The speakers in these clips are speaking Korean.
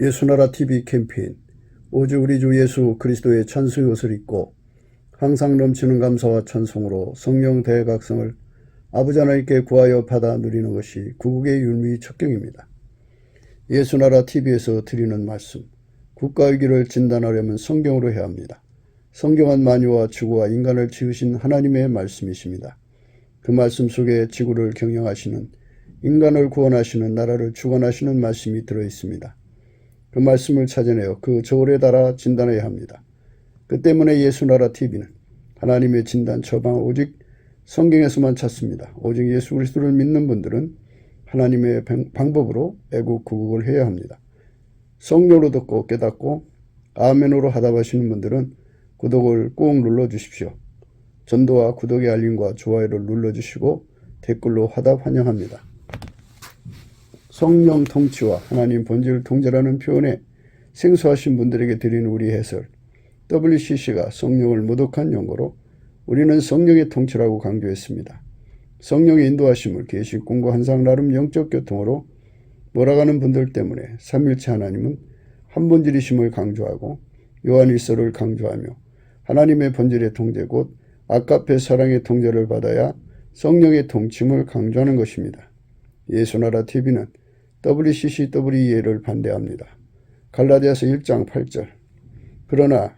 예수나라 TV 캠페인 오직 우리 주 예수 그리스도의 찬송의 옷을 입고 항상 넘치는 감사와 찬송으로 성령 대각성을 아버지 하나님께 구하여 받아 누리는 것이 구국의 율무의 척경입니다. 예수나라 TV에서 드리는 말씀, 국가위기를 진단하려면 성경으로 해야 합니다. 성경은 만유와 지구와 인간을 지으신 하나님의 말씀이십니다. 그 말씀 속에 지구를 경영하시는, 인간을 구원하시는, 나라를 주관하시는 말씀이 들어있습니다. 그 말씀을 찾아내어 그 저울에 달아 진단해야 합니다. 그 때문에 예수나라 TV는 하나님의 진단 처방을 오직 성경에서만 찾습니다. 오직 예수 그리스도를 믿는 분들은 하나님의 방법으로 애국 구국을 해야 합니다. 성령으로 듣고 깨닫고 아멘으로 하답하시는 분들은 구독을 꼭 눌러주십시오. 전도와 구독의 알림과 좋아요를 눌러주시고 댓글로 화답 환영합니다. 성령 통치와 하나님 본질 통제라는 표현에 생소하신 분들에게 드리는 우리 해설, WCC가 성령을 모독한 용어로 우리는 성령의 통치라고 강조했습니다. 성령의 인도하심을 계시 공고 한상 나름 영적 교통으로 몰아가는 분들 때문에 삼일체 하나님은 한 본질이심을 강조하고 요한일서를 강조하며 하나님의 본질의 통제 곧 아카페 사랑의 통제를 받아야 성령의 통침을 강조하는 것입니다. 예수나라 TV는 WCCWEA를 반대합니다. 갈라디아서 1장 8절 그러나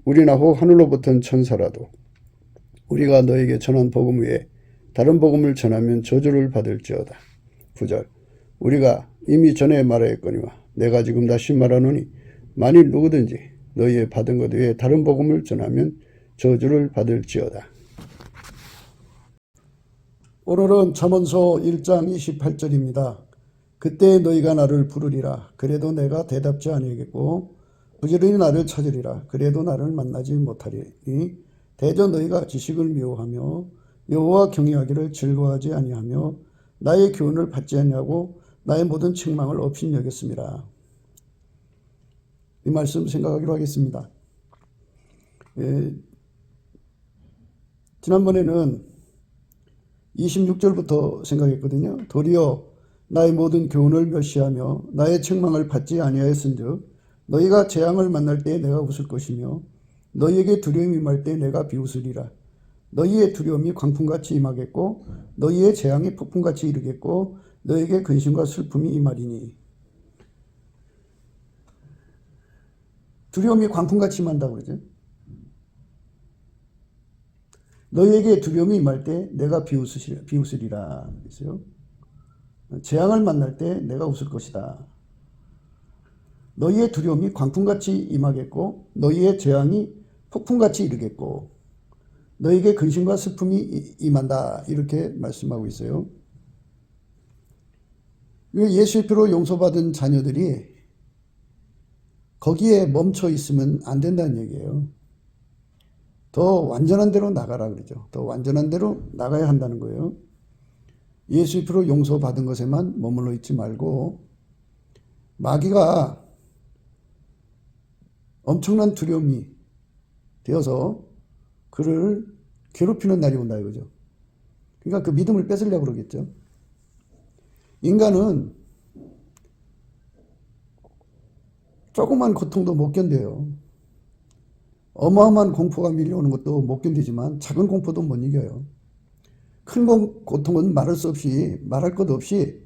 우리나 혹 하늘로부터 천사라도 우리가 너에게 전한 복음 외에 다른 복음을 전하면 저주를 받을지어다. 9절 우리가 이미 전에 말하였거니와 내가 지금 다시 말하노니 만일 누구든지 너희의 받은 것 외에 다른 복음을 전하면 저주를 받을지어다. 오늘은 잠언서 1장 28절입니다. 그때 너희가 나를 부르리라. 그래도 내가 대답지 아니하겠고 부지런히 나를 찾으리라. 그래도 나를 만나지 못하리니 대저 너희가 지식을 미워하며 여호와 경외하기를 즐거워하지 아니하며 나의 교훈을 받지 아니하고 나의 모든 책망을 업신여겼습니다. 이 말씀 생각하기로 하겠습니다. 지난번에는 26절부터 생각했거든요. 도리어 나의 모든 교훈을 멸시하며 나의 책망을 받지 아니하였은즉 너희가 재앙을 만날 때에 내가 웃을 것이며 너희에게 두려움이 임할 때에 내가 비웃으리라. 너희의 두려움이 광풍같이 임하겠고 너희의 재앙이 폭풍같이 이르겠고 너희에게 근심과 슬픔이 임하리니. 두려움이 광풍같이 임한다고 그러죠. 너희에게 두려움이 임할 때 내가 비웃으리라. 그랬어요. 재앙을 만날 때 내가 웃을 것이다. 너희의 두려움이 광풍같이 임하겠고 너희의 재앙이 폭풍같이 이르겠고 너희에게 근심과 슬픔이 임한다. 이렇게 말씀하고 있어요. 예수의 피로 용서받은 자녀들이 거기에 멈춰 있으면 안 된다는 얘기예요. 더 완전한 대로 나가라 그러죠. 더 완전한 대로 나가야 한다는 거예요. 예수의 피로 용서받은 것에만 머물러 있지 말고 마귀가 엄청난 두려움이 되어서 그를 괴롭히는 날이 온다 이거죠. 그러니까 그 믿음을 뺏으려고 그러겠죠. 인간은 조그만 고통도 못 견뎌요. 어마어마한 공포가 밀려오는 것도 못 견디지만 작은 공포도 못 이겨요. 큰 고통은 말할 것 없이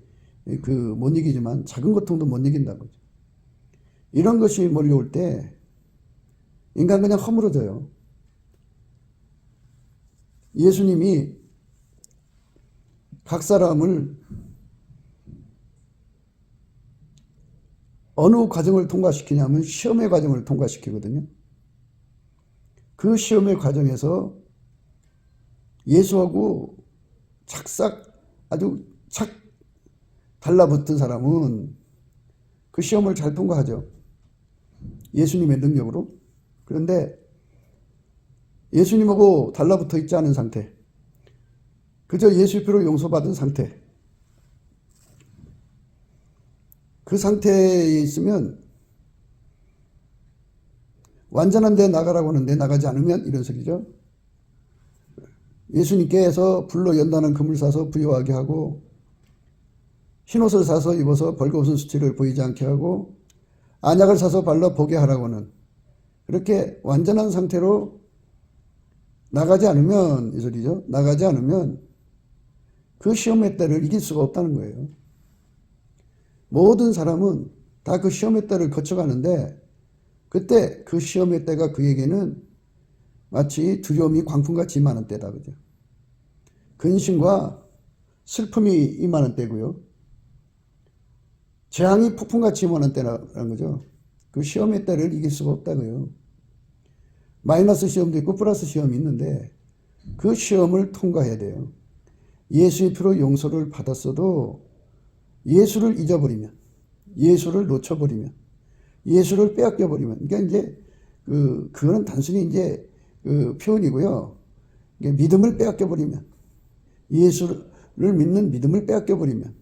못 이기지만 작은 고통도 못 이긴다는 거죠. 이런 것이 몰려올 때 인간 그냥 허물어져요. 예수님이 각 사람을 어느 과정을 통과시키냐면 시험의 과정을 통과시키거든요. 그 시험의 과정에서 예수하고 아주 착 달라붙은 사람은 그 시험을 잘 통과하죠. 예수님의 능력으로. 그런데 예수님하고 달라붙어 있지 않은 상태, 그저 예수의 피로 용서받은 상태, 그 상태에 있으면 완전한 데 나가라고 하는데 나가지 않으면 이런 소리죠. 예수님께서 불로 연단한 금을 사서 부여하게 하고 흰옷을 사서 입어서 벌거벗은 수치를 보이지 않게 하고 안약을 사서 발라 보게 하라고는 그렇게 완전한 상태로 나가지 않으면 이 소리죠. 나가지 않으면 그 시험의 때를 이길 수가 없다는 거예요. 모든 사람은 다 그 시험의 때를 거쳐가는데 그때 그 시험의 때가 그에게는 마치 두려움이 광풍같이 임하는 때다. 그죠? 근심과 슬픔이 임하는 때고요. 재앙이 폭풍같이 임하는 때라는 거죠. 그 시험의 때를 이길 수가 없다고요. 마이너스 시험도 있고 플러스 시험이 있는데 그 시험을 통과해야 돼요. 예수의 피로 용서를 받았어도 예수를 잊어버리면, 예수를 놓쳐버리면, 예수를 빼앗겨버리면, 그러니까 이제 그거는 단순히 이제 그 표현이고요. 믿음을 빼앗겨버리면, 예수를 믿는 믿음을 빼앗겨버리면,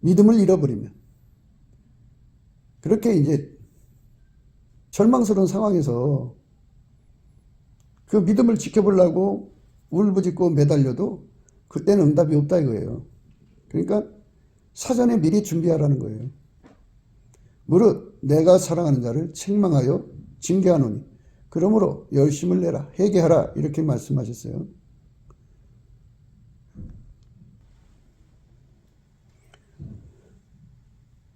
믿음을 잃어버리면, 그렇게 이제 절망스러운 상황에서 그 믿음을 지켜보려고 울부짖고 매달려도 그때는 응답이 없다 이거예요. 그러니까 사전에 미리 준비하라는 거예요. 무릇 내가 사랑하는 자를 책망하여 징계하노니 그러므로 열심을 내라 회개하라 이렇게 말씀하셨어요.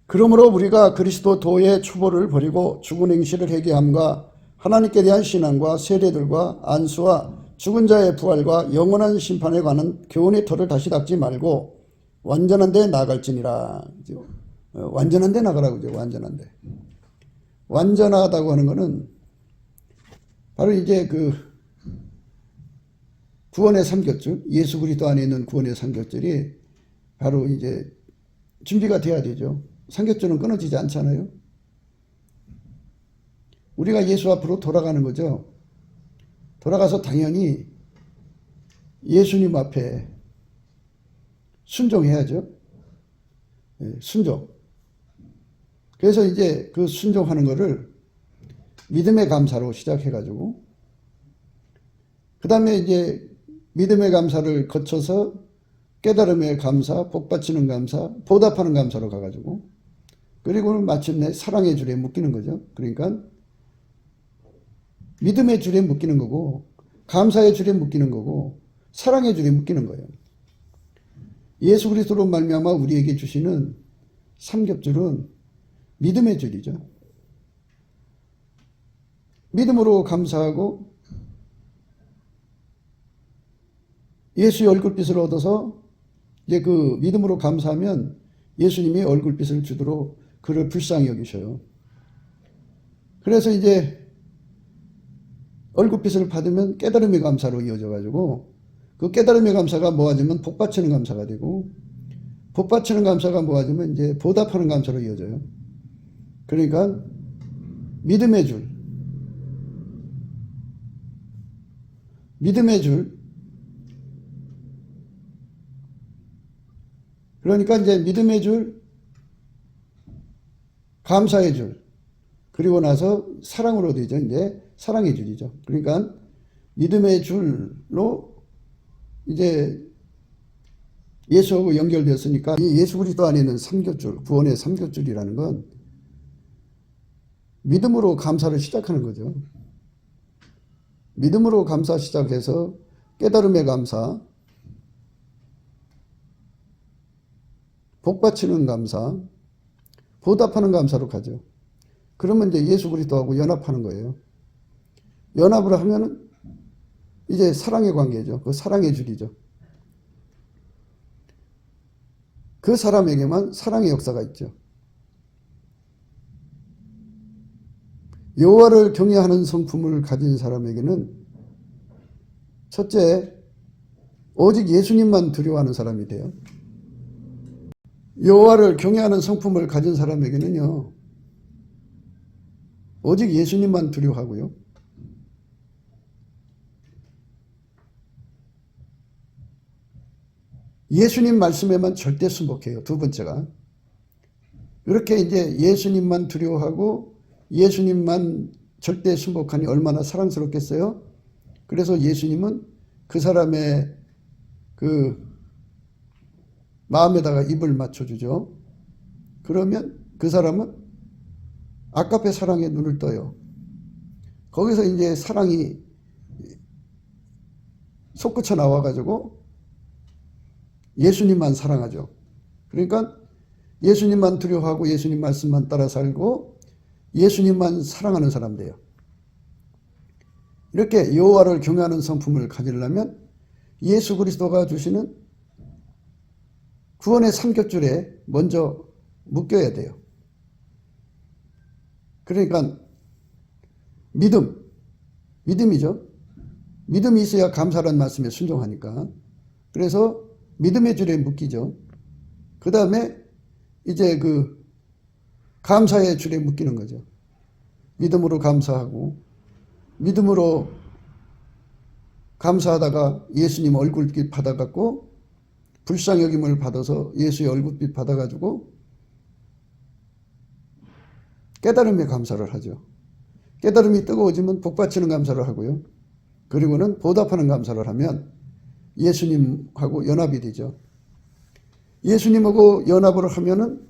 그러므로 우리가 그리스도 도의 추보를 버리고 죽은 행실을 회개함과 하나님께 대한 신앙과 세례들과 안수와 죽은 자의 부활과 영원한 심판에 관한 교훈의 터를 다시 닦지 말고 완전한 데 나갈지니라. 완전한 데 나가라고 그러죠. 완전한 데. 완전하다고 하는 것은 바로 이제 그 구원의 삼겹줄, 예수 그리스도 안에 있는 구원의 삼겹줄이 바로 이제 준비가 돼야 되죠. 삼겹줄은 끊어지지 않잖아요. 우리가 예수 앞으로 돌아가는 거죠. 돌아가서 당연히 예수님 앞에 순종해야죠. 순종. 그래서 이제 그 순종하는 거를 믿음의 감사로 시작해가지고 그 다음에 이제 믿음의 감사를 거쳐서 깨달음의 감사, 복받치는 감사, 보답하는 감사로 가가지고 그리고는 마침내 사랑의 줄에 묶이는 거죠. 그러니까 믿음의 줄에 묶이는 거고 감사의 줄에 묶이는 거고 사랑의 줄에 묶이는 거예요. 예수 그리스도로 말미암아 우리에게 주시는 삼겹줄은 믿음의 줄이죠. 믿음으로 감사하고 예수의 얼굴빛을 얻어서 이제 그 믿음으로 감사하면 예수님이 얼굴빛을 주도록 그를 불쌍히 여기셔요. 그래서 이제 얼굴빛을 받으면 깨달음의 감사로 이어져가지고 그 깨달음의 감사가 모아지면 복받치는 감사가 되고 복받치는 감사가 모아지면 이제 보답하는 감사로 이어져요. 그러니까 믿음의 줄, 믿음의 줄. 그러니까 이제 믿음의 줄, 감사의 줄, 그리고 나서 사랑으로 되죠. 이제 사랑의 줄이죠. 그러니까 믿음의 줄로 이제 예수하고 연결되었으니까 이 예수 그리스도 안에 있는 삼겹줄, 구원의 삼겹줄이라는 건 믿음으로 감사를 시작하는 거죠. 믿음으로 감사 시작해서 깨달음의 감사, 복받치는 감사, 보답하는 감사로 가죠. 그러면 이제 예수 그리스도하고 연합하는 거예요. 연합을 하면은 이제 사랑의 관계죠. 그 사랑의 줄이죠. 그 사람에게만 사랑의 역사가 있죠. 여호와를 경외하는 성품을 가진 사람에게는 첫째, 오직 예수님만 두려워하는 사람이 돼요. 여호와를 경외하는 성품을 가진 사람에게는요, 오직 예수님만 두려워하고요. 예수님 말씀에만 절대 순복해요. 두 번째가. 이렇게 이제 예수님만 두려워하고 예수님만 절대 순복하니 얼마나 사랑스럽겠어요? 그래서 예수님은 그 사람의 그 마음에다가 입을 맞춰주죠. 그러면 그 사람은 아까페 사랑에 눈을 떠요. 거기서 이제 사랑이 솟구쳐 나와가지고 예수님만 사랑하죠. 그러니까 예수님만 두려워하고 예수님 말씀만 따라 살고 예수님만 사랑하는 사람 돼요. 이렇게 여호와를 경외하는 성품을 가지려면 예수 그리스도가 주시는 구원의 삼겹줄에 먼저 묶여야 돼요. 그러니까 믿음이죠. 믿음이 있어야 감사라는 말씀에 순종하니까. 그래서 믿음의 줄에 묶이죠. 그 다음에 이제 그 감사의 줄에 묶이는 거죠. 믿음으로 감사하고 믿음으로 감사하다가 예수님 얼굴빛 받아갖고 불쌍여김을 받아서 예수의 얼굴빛 받아가지고 깨달음의 감사를 하죠. 깨달음이 뜨거워지면 복받치는 감사를 하고요. 그리고는 보답하는 감사를 하면 예수님하고 연합이 되죠. 예수님하고 연합을 하면은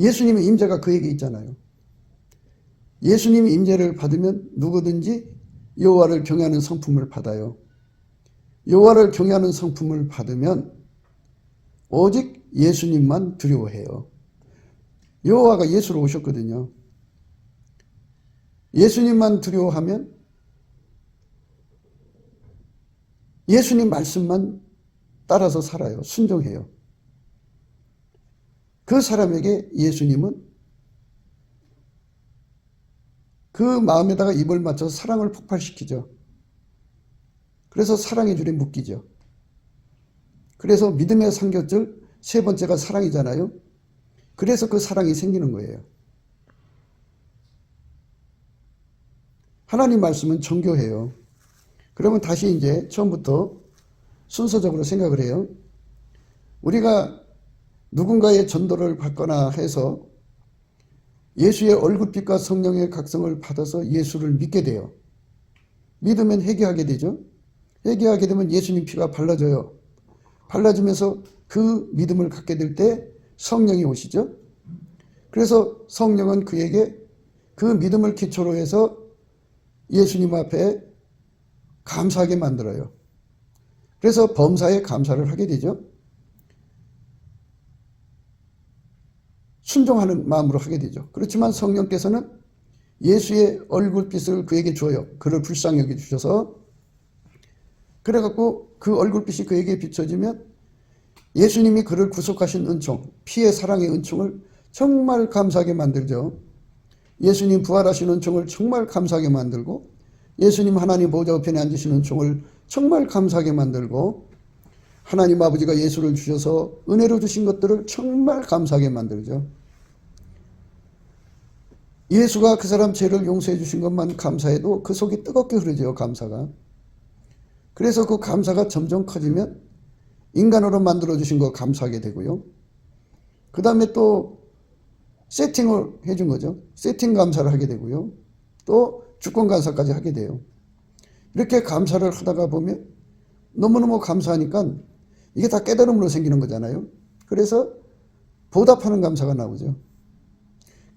예수님의 임재가 그에게 있잖아요. 예수님의 임재를 받으면 누구든지 여호와를 경외하는 성품을 받아요. 여호와를 경외하는 성품을 받으면 오직 예수님만 두려워해요. 여호와가 예수로 오셨거든요. 예수님만 두려워하면 예수님 말씀만 따라서 살아요. 순종해요. 그 사람에게 예수님은 그 마음에다가 입을 맞춰서 사랑을 폭발시키죠. 그래서 사랑의 줄에 묶이죠. 그래서 믿음의 삼겹줄 세 번째가 사랑이잖아요. 그래서 그 사랑이 생기는 거예요. 하나님 말씀은 정교해요. 그러면 다시 이제 처음부터 순서적으로 생각을 해요. 우리가 누군가의 전도를 받거나 해서 예수의 얼굴빛과 성령의 각성을 받아서 예수를 믿게 돼요. 믿으면 회개하게 되죠. 회개하게 되면 예수님 피가 발라져요. 발라지면서 그 믿음을 갖게 될 때 성령이 오시죠. 그래서 성령은 그에게 그 믿음을 기초로 해서 예수님 앞에 감사하게 만들어요. 그래서 범사에 감사를 하게 되죠. 순종하는 마음으로 하게 되죠. 그렇지만 성령께서는 예수의 얼굴빛을 그에게 줘요. 그를 불쌍히 여겨 주셔서 그래갖고 그 얼굴빛이 그에게 비춰지면 예수님이 그를 구속하신 은총, 피의 사랑의 은총을 정말 감사하게 만들죠. 예수님 부활하신 은총을 정말 감사하게 만들고 예수님 하나님 보좌 우편에 앉으신 은총을 정말 감사하게 만들고 하나님 아버지가 예수를 주셔서 은혜로 주신 것들을 정말 감사하게 만들죠. 예수가 그 사람 죄를 용서해 주신 것만 감사해도 그 속이 뜨겁게 흐르죠. 감사가. 그래서 그 감사가 점점 커지면 인간으로 만들어 주신 거 감사하게 되고요. 그 다음에 또 세팅을 해준 거죠. 세팅 감사를 하게 되고요. 또 주권 감사까지 하게 돼요. 이렇게 감사를 하다가 보면 너무너무 감사하니까 이게 다 깨달음으로 생기는 거잖아요. 그래서 보답하는 감사가 나오죠.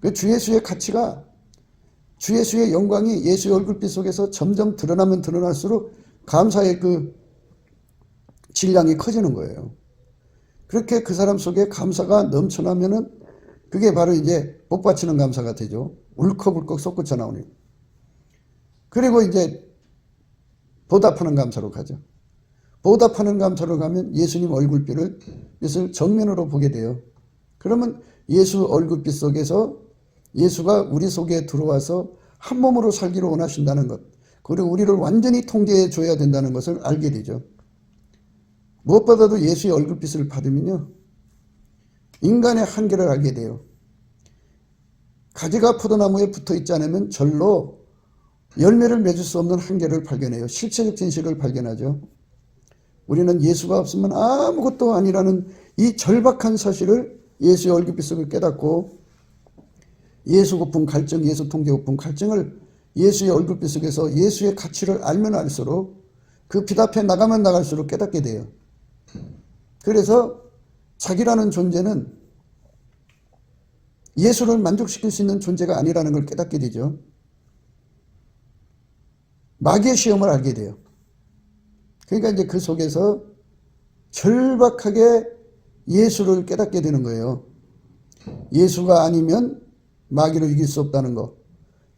그 주 예수의 가치가, 주 예수의 영광이 예수의 얼굴빛 속에서 점점 드러나면 드러날수록 감사의 그 질량이 커지는 거예요. 그렇게 그 사람 속에 감사가 넘쳐나면은 그게 바로 이제 복받치는 감사가 되죠. 울컥울컥 솟구쳐 나오니. 그리고 이제 보답하는 감사로 가죠. 보답하는 감사로 가면 예수님 얼굴빛을 정면으로 보게 돼요. 그러면 예수 얼굴빛 속에서 예수가 우리 속에 들어와서 한 몸으로 살기를 원하신다는 것, 그리고 우리를 완전히 통제해 줘야 된다는 것을 알게 되죠. 무엇보다도 예수의 얼굴빛을 받으면요, 인간의 한계를 알게 돼요. 가지가 포도나무에 붙어있지 않으면 절로 열매를 맺을 수 없는 한계를 발견해요. 실체적 진실을 발견하죠. 우리는 예수가 없으면 아무것도 아니라는 이 절박한 사실을 예수의 얼굴빛 속을 깨닫고 예수 고품 갈증, 예수 통제 고품 갈증을 예수의 얼굴빛 속에서 예수의 가치를 알면 알수록 그 빛 앞에 나가면 나갈수록 깨닫게 돼요. 그래서 자기라는 존재는 예수를 만족시킬 수 있는 존재가 아니라는 걸 깨닫게 되죠. 마귀의 시험을 알게 돼요. 그러니까 이제 그 속에서 절박하게 예수를 깨닫게 되는 거예요. 예수가 아니면 마귀를 이길 수 없다는 거.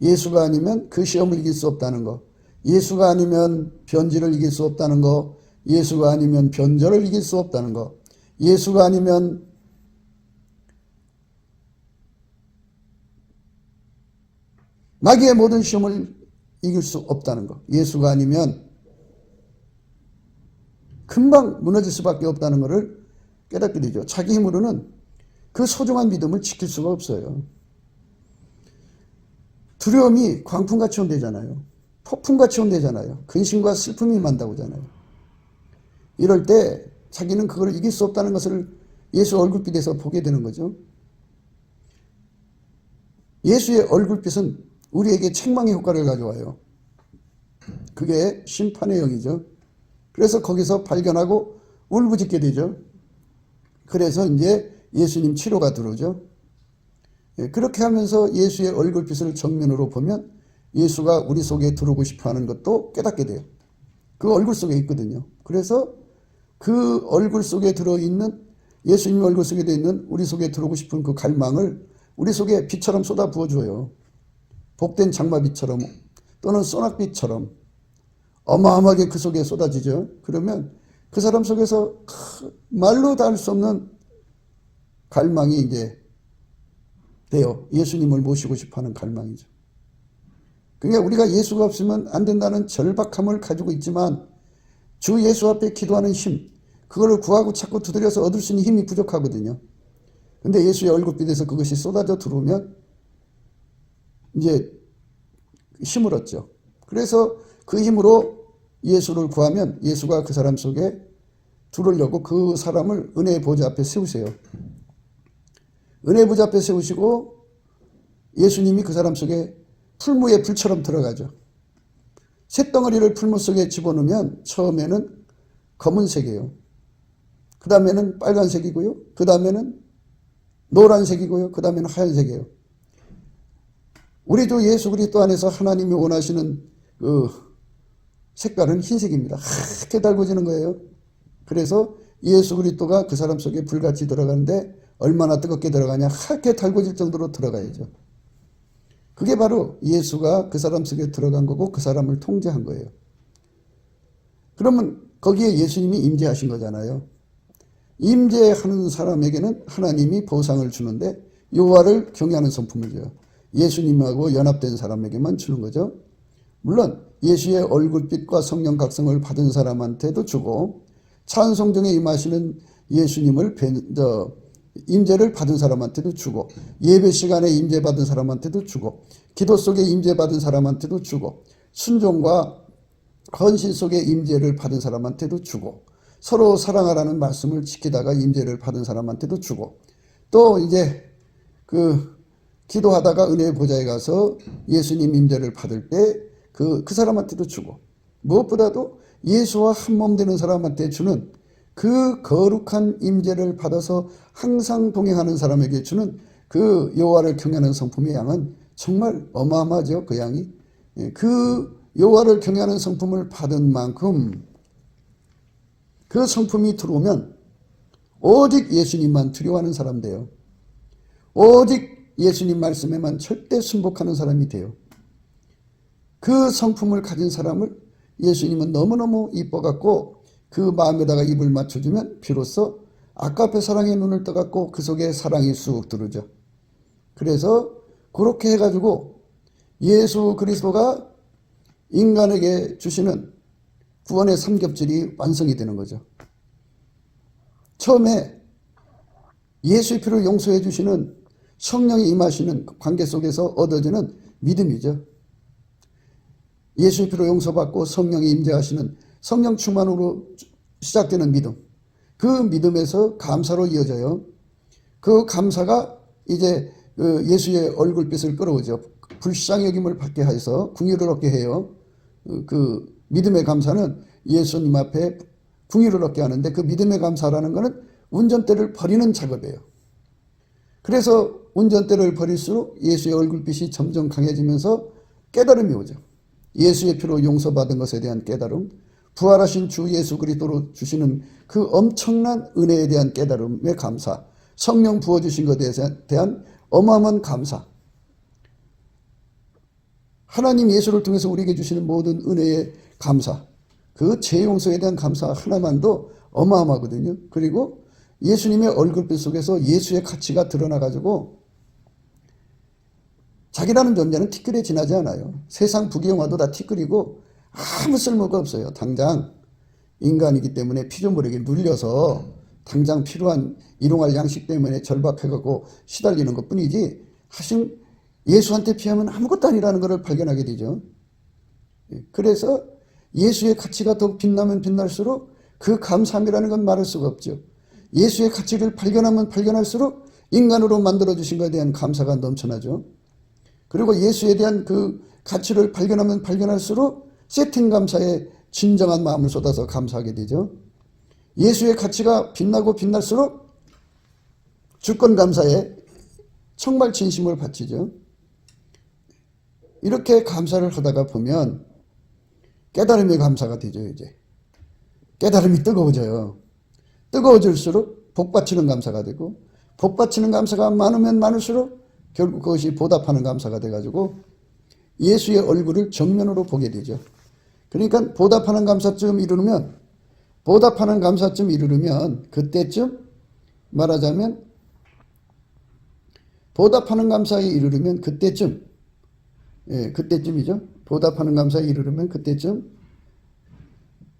예수가 아니면 그 시험을 이길 수 없다는 거. 예수가 아니면 변질을 이길 수 없다는 거. 예수가 아니면 변절을 이길 수 없다는 거. 예수가 아니면 마귀의 모든 시험을 이길 수 없다는 거. 예수가 아니면 금방 무너질 수밖에 없다는 것을 깨닫게 되죠. 자기 힘으로는 그 소중한 믿음을 지킬 수가 없어요. 두려움이 광풍같이 온대잖아요. 폭풍같이 온대잖아요. 근심과 슬픔이 임한다고잖아요. 이럴 때 자기는 그걸 이길 수 없다는 것을 예수 얼굴빛에서 보게 되는 거죠. 예수의 얼굴빛은 우리에게 책망의 효과를 가져와요. 그게 심판의 영이죠. 그래서 거기서 발견하고 울부짖게 되죠. 그래서 이제 예수님 치료가 들어오죠. 그렇게 하면서 예수의 얼굴빛을 정면으로 보면 예수가 우리 속에 들어오고 싶어하는 것도 깨닫게 돼요. 그 얼굴 속에 있거든요. 그래서 그 얼굴 속에 들어있는 예수님 얼굴 속에 있는 우리 속에 들어오고 싶은 그 갈망을 우리 속에 빛처럼 쏟아 부어줘요. 복된 장마빛처럼 또는 소낙빛처럼 어마어마하게 그 속에 쏟아지죠. 그러면 그 사람 속에서 말로 다 할 수 없는 갈망이 이제 돼요. 예수님을 모시고 싶어하는 갈망이죠. 그러니까 우리가 예수가 없으면 안 된다는 절박함을 가지고 있지만 주 예수 앞에 기도하는 힘, 그거를 구하고 찾고 두드려서 얻을 수 있는 힘이 부족하거든요. 근데 예수의 얼굴빛에서 그것이 쏟아져 들어오면 이제 힘을 얻죠. 그래서 그 힘으로 예수를 구하면 예수가 그 사람 속에 들어오려고 그 사람을 은혜의 보좌 앞에 세우세요. 은혜의 보좌 앞에 세우시고 예수님이 그 사람 속에 풀무의 불처럼 들어가죠. 쇳덩어리를 풀무 속에 집어넣으면 처음에는 검은색이에요. 그 다음에는 빨간색이고요. 그 다음에는 노란색이고요. 그 다음에는 하얀색이에요. 우리 주 예수 그리스도 안에서 하나님이 원하시는 그 색깔은 흰색입니다. 하얗게 달궈지는 거예요. 그래서 예수 그리스도가 그 사람 속에 불같이 들어가는데 얼마나 뜨겁게 들어가냐, 하얗게 달궈질 정도로 들어가야죠. 그게 바로 예수가 그 사람 속에 들어간 거고 그 사람을 통제한 거예요. 그러면 거기에 예수님이 임재하신 거잖아요. 임재하는 사람에게는 하나님이 보상을 주는데 여호와를 경외하는 성품을 줘요. 예수님하고 연합된 사람에게만 주는 거죠. 물론 예수의 얼굴빛과 성령 각성을 받은 사람한테도 주고 찬송 중에 임하시는 예수님을 임재를 받은 사람한테도 주고 예배 시간에 임재 받은 사람한테도 주고 기도 속에 임재 받은 사람한테도 주고 순종과 헌신 속에 임재를 받은 사람한테도 주고 서로 사랑하라는 말씀을 지키다가 임재를 받은 사람한테도 주고 또 이제 그 기도하다가 은혜의 보좌에 가서 예수님 임재를 받을 때 그 사람한테도 주고 무엇보다도 예수와 한몸 되는 사람한테 주는 그 거룩한 임재를 받아서 항상 동행하는 사람에게 주는 그 여호와를 경외하는 성품의 양은 정말 어마어마하죠. 그 양이. 그 여호와를 경외하는 성품을 받은 만큼 그 성품이 들어오면 오직 예수님만 두려워하는 사람 돼요. 오직 예수님 말씀에만 절대 순복하는 사람이 돼요. 그 성품을 가진 사람을 예수님은 너무너무 이뻐갖고 그 마음에다가 입을 맞춰주면 비로소 아까페 사랑의 눈을 떠갖고 그 속에 사랑이 쑥 들어오죠. 그래서 그렇게 해가지고 예수 그리스도가 인간에게 주시는 구원의 삼겹줄이 완성이 되는 거죠. 처음에 예수의 피로 용서해 주시는 성령이 임하시는 관계 속에서 얻어지는 믿음이죠. 예수의 피로 용서받고 성령이 임재하시는 성령 충만으로 시작되는 믿음. 그 믿음에서 감사로 이어져요. 그 감사가 이제 예수의 얼굴빛을 끌어오죠. 불쌍히 여김을 받게 해서 긍휼을 얻게 해요. 그 믿음의 감사는 예수님 앞에 궁유를 얻게 하는데, 그 믿음의 감사라는 것은 운전대를 버리는 작업이에요. 그래서 운전대를 버릴수록 예수의 얼굴빛이 점점 강해지면서 깨달음이 오죠. 예수의 피로 용서받은 것에 대한 깨달음, 부활하신 주 예수 그리스도로 주시는 그 엄청난 은혜에 대한 깨달음의 감사, 성령 부어주신 것에 대한 어마어마한 감사, 하나님 예수를 통해서 우리에게 주시는 모든 은혜의 감사, 그 죄 용서에 대한 감사 하나만도 어마어마하거든요. 그리고 예수님의 얼굴빛 속에서 예수의 가치가 드러나가지고 자기라는 존재는 티끌에 지나지 않아요. 세상 부귀영화도 다 티끌이고 아무 쓸모가 없어요. 당장 인간이기 때문에 피조물에게 눌려서 당장 필요한 일용할 양식 때문에 절박해가고 시달리는 것 뿐이지, 하신 예수한테 비하면 아무것도 아니라는 것을 발견하게 되죠. 그래서 예수의 가치가 더 빛나면 빛날수록 그 감사함이라는 건 말할 수가 없죠. 예수의 가치를 발견하면 발견할수록 인간으로 만들어주신 것에 대한 감사가 넘쳐나죠. 그리고 예수에 대한 그 가치를 발견하면 발견할수록 세팅 감사에 진정한 마음을 쏟아서 감사하게 되죠. 예수의 가치가 빛나고 빛날수록 주권 감사에 정말 진심을 바치죠. 이렇게 감사를 하다가 보면 깨달음의 감사가 되죠. 이제 깨달음이 뜨거워져요. 뜨거워질수록 복받치는 감사가 되고, 복받치는 감사가 많으면 많을수록 결국 그것이 보답하는 감사가 돼가지고 예수의 얼굴을 정면으로 보게 되죠. 그러니까 보답하는 감사쯤 이르르면 그때쯤 말하자면 보답하는 감사에 이르르면 그때쯤, 그때쯤이죠. 보답하는 감사에 이르르면 그때쯤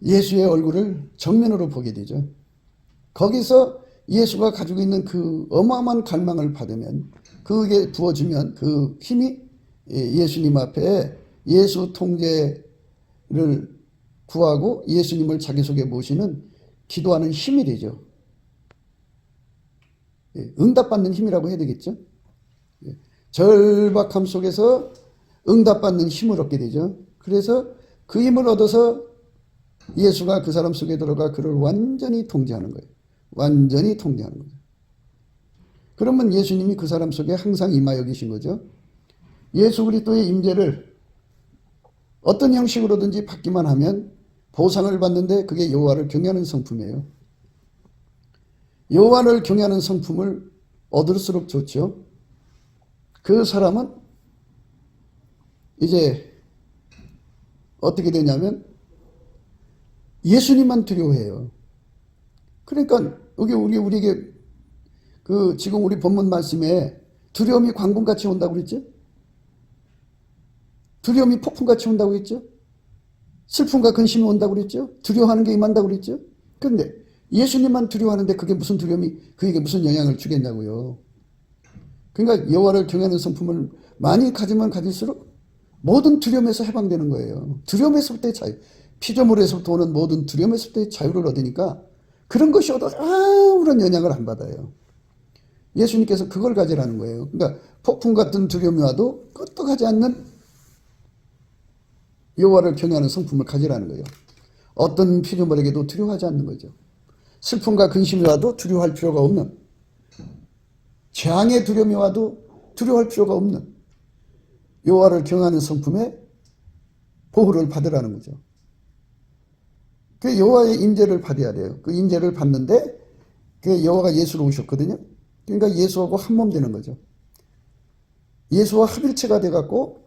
예수의 얼굴을 정면으로 보게 되죠. 거기서 예수가 가지고 있는 그 어마어마한 갈망을 받으면, 그게 부어지면 그 힘이 예수님 앞에 예수 통제를 구하고 예수님을 자기 속에 모시는 기도하는 힘이 되죠. 응답받는 힘이라고 해야 되겠죠. 절박함 속에서 응답받는 힘을 얻게 되죠. 그래서 그 힘을 얻어서 예수가 그 사람 속에 들어가 그를 완전히 통제하는 거예요. 완전히 통제하는 거죠. 그러면 예수님이 그 사람 속에 항상 임하여 계신 거죠. 예수 그리스도의 임재를 어떤 형식으로든지 받기만 하면 보상을 받는데, 그게 여호와를 경외하는 성품이에요. 여호와를 경외하는 성품을 얻을수록 좋죠. 그 사람은 이제 어떻게 되냐면 예수님만 두려워해요. 그러니까 여기 우리에게 그 지금 우리 본문 말씀에 두려움이 광군같이 온다고 그랬죠? 두려움이 폭풍같이 온다고 했죠? 슬픔과 근심이 온다고 그랬죠? 두려워하는 게 임한다고 그랬죠? 그런데 예수님만 두려워하는데 그게 무슨 두려움이 그에게 무슨 영향을 주겠냐고요. 그러니까 여호와를 경외하는 성품을 많이 가지면 가질수록 모든 두려움에서 해방되는 거예요. 두려움에서부터의 자유, 피조물에서부터 오는 모든 두려움에서부터의 자유를 얻으니까 그런 것이 얻어서 아무런 영향을 안 받아요. 예수님께서 그걸 가지라는 거예요. 그러니까 폭풍 같은 두려움이 와도 끄떡하지 않는 여호와를 경외하는 성품을 가지라는 거예요. 어떤 피조물에게도 두려워하지 않는 거죠. 슬픔과 근심이 와도 두려워할 필요가 없는, 재앙의 두려움이 와도 두려워할 필요가 없는 여호와를 경외하는 성품의 보호를 받으라는 거죠. 그 여호와의 임재를 받아야 돼요. 그 임재를 받는데 그 여호와가 예수로 오셨거든요. 그러니까 예수하고 한 몸 되는 거죠. 예수와 합일체가 돼갖고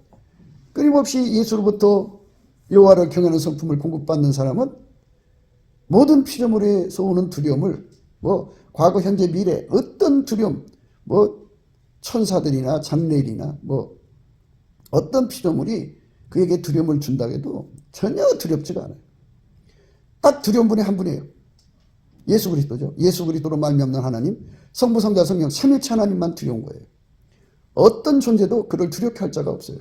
끊임없이 예수로부터 여호와를 경외하는 성품을 공급받는 사람은 모든 피조물에서 오는 두려움을, 뭐 과거 현재 미래 어떤 두려움, 뭐 천사들이나 장래일이나 뭐 어떤 피조물이 그에게 두려움을 준다고 해도 전혀 두렵지가 않아요. 딱 두려운 분이 한 분이에요. 예수 그리스도죠. 예수 그리스도로 말미암는 하나님, 성부 성자 성령 삼위일체 하나님만 두려운 거예요. 어떤 존재도 그를 두렵게 할 자가 없어요.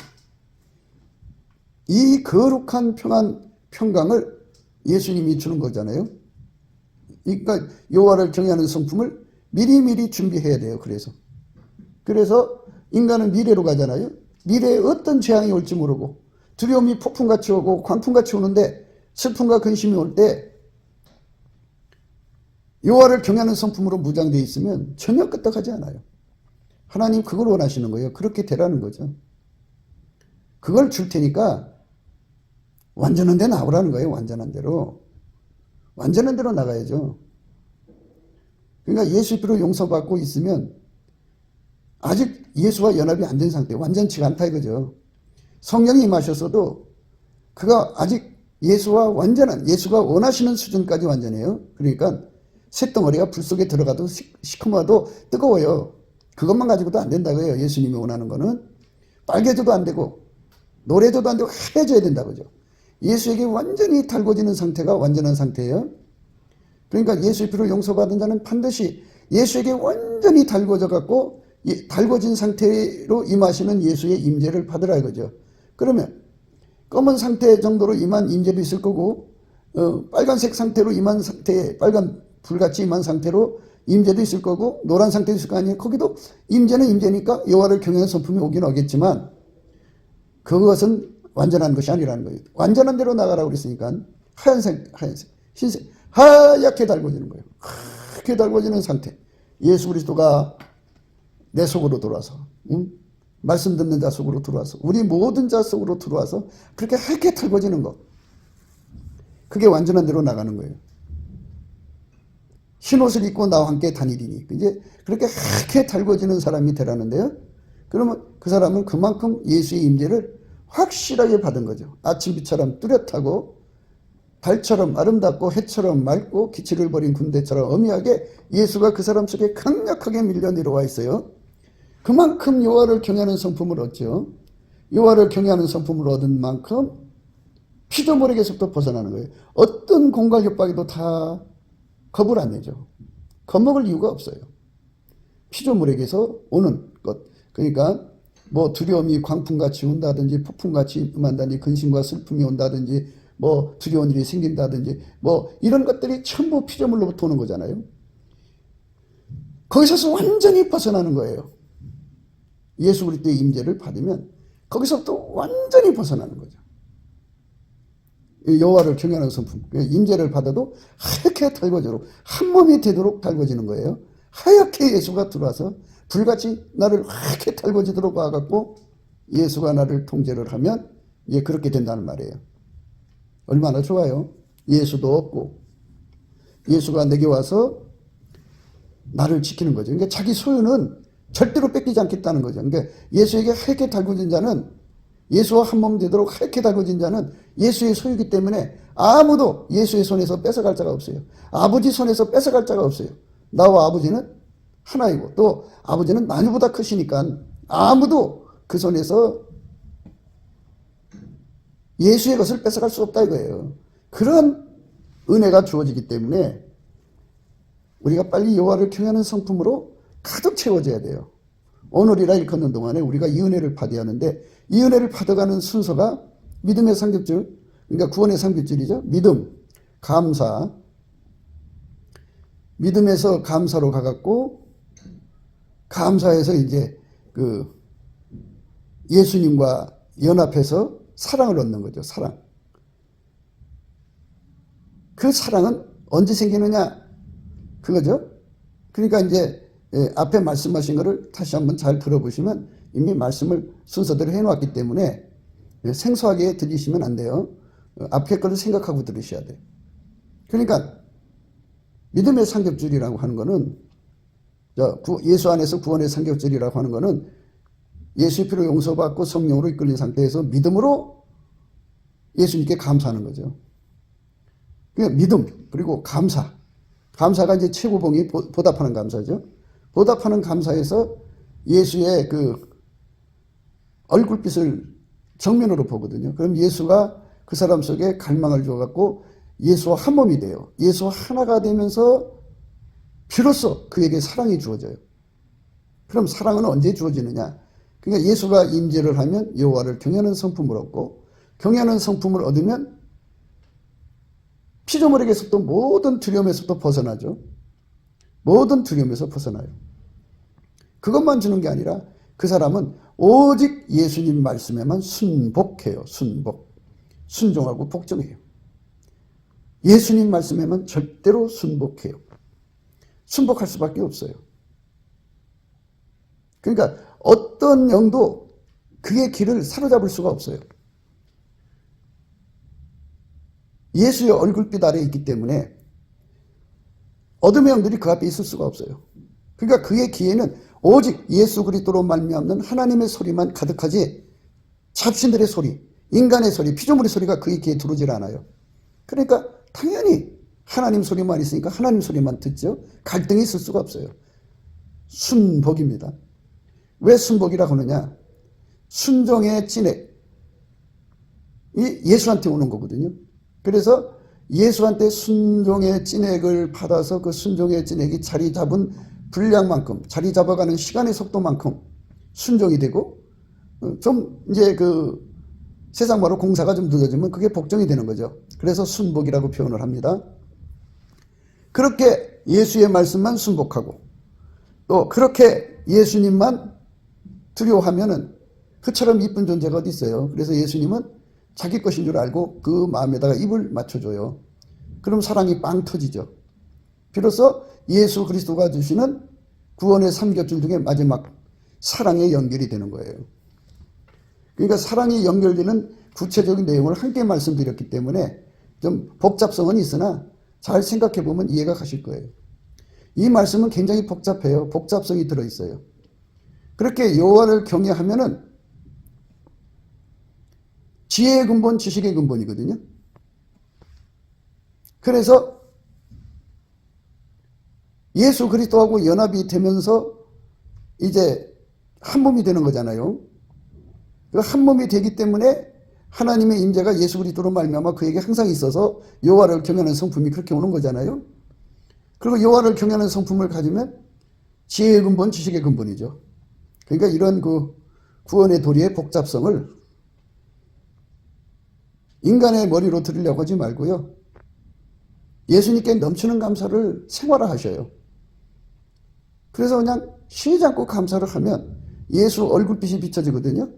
이 거룩한 평강을 예수님이 주는 거잖아요. 그러니까 여호와를 경외하는 성품을 미리미리 준비해야 돼요. 그래서 인간은 미래로 가잖아요. 미래에 어떤 재앙이 올지 모르고 두려움이 폭풍같이 오고 광풍같이 오는데 슬픔과 근심이 올 때 여호와를 경외하는 성품으로 무장되어 있으면 전혀 끄떡하지 않아요. 하나님 그걸 원하시는 거예요. 그렇게 되라는 거죠. 그걸 줄 테니까 완전한 데 나오라는 거예요. 완전한 대로. 완전한 대로 나가야죠. 그러니까 예수 피로 용서받고 있으면 아직 예수와 연합이 안 된 상태, 완전치가 않다 이거죠. 성령이 임하셨어도 그가 아직 예수와 완전한, 예수가 원하시는 수준까지 완전해요. 그러니까 쇳덩어리가 불 속에 들어가도 시커머도 뜨거워요. 그것만 가지고도 안 된다고요. 예수님이 원하는 거는 빨개져도 안 되고 노래져도 안 되고 하얘져야 된다고죠. 예수에게 완전히 달궈지는 상태가 완전한 상태예요. 그러니까 예수의 피로 용서받은 자는 반드시 예수에게 완전히 달궈져 갖고 달궈진 상태로 임하시는 예수의 임재를 받으라 이거죠. 그러면 검은 상태 정도로 임한 임재도 있을 거고 빨간색 상태로 임한 상태에 빨간 불같이 임한 상태로 임재도 있을 거고 노란 상태도 있을 거 아니에요. 거기도 임재는 임재니까 여호와를 경외하는 성품이 오긴 오겠지만 그것은 완전한 것이 아니라는 거예요. 완전한 대로 나가라고 그랬으니까 하얀색, 흰색, 하얗게 달궈지는 거예요. 하얗게 달궈지는 상태. 예수 그리스도가 내 속으로 들어와서 말씀 듣는 자 속으로 들어와서 우리 모든 자 속으로 들어와서 그렇게 하얗게 달궈지는 것. 그게 완전한 대로 나가는 거예요. 흰옷을 입고 나와 함께 다니리니 이제 그렇게 하얗게 달궈지는 사람이 되라는데요. 그러면 그 사람은 그만큼 예수의 임재를 확실하게 받은 거죠. 아침빛처럼 뚜렷하고 달처럼 아름답고 해처럼 맑고 기치를 버린 군대처럼 엄히하게 예수가 그 사람 속에 강력하게 밀려 내려와 있어요. 그만큼 여호와를 경외하는 성품을 얻죠. 여호와를 경외하는 성품을 얻은 만큼 피조물에게서부터 벗어나는 거예요. 어떤 공갈 협박에도 다 겁을 안 내죠. 겁먹을 이유가 없어요. 피조물에게서 오는 것. 그러니까 뭐 두려움이 광풍같이 온다든지 폭풍같이 임한다든지 근심과 슬픔이 온다든지 뭐 두려운 일이 생긴다든지 뭐 이런 것들이 전부 피조물로부터 오는 거잖아요. 거기서 완전히 벗어나는 거예요. 예수 그리스도의 임재를 받으면 거기서부터 완전히 벗어나는 거죠. 여호와를 경외하는 성품, 임재를 받아도 하얗게 달궈지도록 한 몸이 되도록 달궈지는 거예요. 하얗게 예수가 들어와서 불같이 나를 하얗게 달궈지도록 와갖고 예수가 나를 통제를 하면 그렇게 된다는 말이에요. 얼마나 좋아요. 예수도 없고 예수가 내게 와서 나를 지키는 거죠. 그러니까 자기 소유는 절대로 뺏기지 않겠다는 거죠. 그러니까 예수에게 하얗게 달궈진 자는 예수와 한 몸 되도록 하얗게 달궈진 자는 예수의 소유이기 때문에 아무도 예수의 손에서 뺏어갈 자가 없어요. 아버지 손에서 뺏어갈 자가 없어요. 나와 아버지는 하나이고 또 아버지는 만유보다 크시니까 아무도 그 손에서 예수의 것을 뺏어갈 수 없다 이거예요. 그런 은혜가 주어지기 때문에 우리가 빨리 여호와를 경외하는 성품으로 가득 채워져야 돼요. 오늘이라 일컫는 동안에 우리가 이 은혜를 받아야 하는데 이 은혜를 받아가는 순서가 믿음의 삼겹줄, 그러니까 구원의 삼겹줄이죠. 믿음, 감사, 믿음에서 감사로 가갖고 감사해서 이제 그 예수님과 연합해서 사랑을 얻는 거죠. 사랑. 그 사랑은 언제 생기느냐? 그거죠. 그러니까 이제 앞에 말씀하신 거를 다시 한번 잘 들어보시면 이미 말씀을 순서대로 해놓았기 때문에 생소하게 들으시면 안 돼요. 앞에 거를 생각하고 들으셔야 돼요. 그러니까 믿음의 삼겹줄이라고 하는 거는 예수 안에서 구원의 삼겹줄이라고 하는 거는 예수의 피로 용서받고 성령으로 이끌린 상태에서 믿음으로 예수님께 감사하는 거죠. 그러니까 믿음 그리고 감사. 감사가 이제 최고봉이 보답하는 감사죠. 보답하는 감사에서 예수의 그 얼굴빛을 정면으로 보거든요. 그럼 예수가 그 사람 속에 갈망을 주어갖고 예수와 한 몸이 돼요. 예수와 하나가 되면서 비로소 그에게 사랑이 주어져요. 그럼 사랑은 언제 주어지느냐? 그러니까 예수가 임재를 하면 여호와를 경외하는 성품을 얻고 경외하는 성품을 얻으면 피조물에게서부터 모든 두려움에서부터 벗어나죠. 모든 두려움에서 벗어나요. 그것만 주는 게 아니라 그 사람은 오직 예수님 말씀에만 순복해요. 순복. 순종하고 복종해요. 예수님 말씀에만 절대로 순복해요. 순복할 수밖에 없어요. 그러니까 어떤 영도 그의 길을 사로잡을 수가 없어요. 예수의 얼굴빛 아래에 있기 때문에 어둠의 영들이 그 앞에 있을 수가 없어요. 그러니까 그의 귀에는 오직 예수 그리스도로 말미암는 하나님의 소리만 가득하지 잡신들의 소리, 인간의 소리, 피조물의 소리가 그의 귀에 들어오질 않아요. 그러니까 당연히 하나님 소리만 있으니까 하나님 소리만 듣죠. 갈등이 있을 수가 없어요. 순복입니다. 왜 순복이라고 하느냐? 순종의 진액이 예수한테 오는 거거든요. 그래서 예수한테 순종의 진액을 받아서 그 순종의 진액이 자리 잡은 분량만큼, 자리 잡아가는 시간의 속도만큼 순종이 되고, 좀 이제 그 세상 말로 공사가 좀 늦어지면 그게 복종이 되는 거죠. 그래서 순복이라고 표현을 합니다. 그렇게 예수의 말씀만 순복하고 또 그렇게 예수님만 두려워하면은 그처럼 이쁜 존재가 어디 있어요. 그래서 예수님은 자기 것인 줄 알고 그 마음에다가 입을 맞춰줘요. 그럼 사랑이 빵 터지죠. 비로소 예수 그리스도가 주시는 구원의 삼겹줄 중에 마지막 사랑의 연결이 되는 거예요. 그러니까 사랑이 연결되는 구체적인 내용을 함께 말씀드렸기 때문에 좀 복잡성은 있으나 잘 생각해 보면 이해가 가실 거예요. 이 말씀은 굉장히 복잡해요. 복잡성이 들어있어요. 그렇게 여호와를 경외하면은 지혜의 근본, 지식의 근본이거든요. 그래서 예수 그리스도하고 연합이 되면서 이제 한 몸이 되는 거잖아요. 그 한 몸이 되기 때문에 하나님의 임재가 예수 그리스도로 말미암아 그에게 항상 있어서 여호와를 경외하는 성품이 그렇게 오는 거잖아요. 그리고 여호와를 경외하는 성품을 가지면 지혜의 근본, 지식의 근본이죠. 그러니까 이런 그 구원의 도리의 복잡성을 인간의 머리로 들으려고 하지 말고요. 예수님께 넘치는 감사를 생활화하셔요. 그래서 그냥 쉬지 않고 감사를 하면 예수 얼굴빛이 비춰지거든요.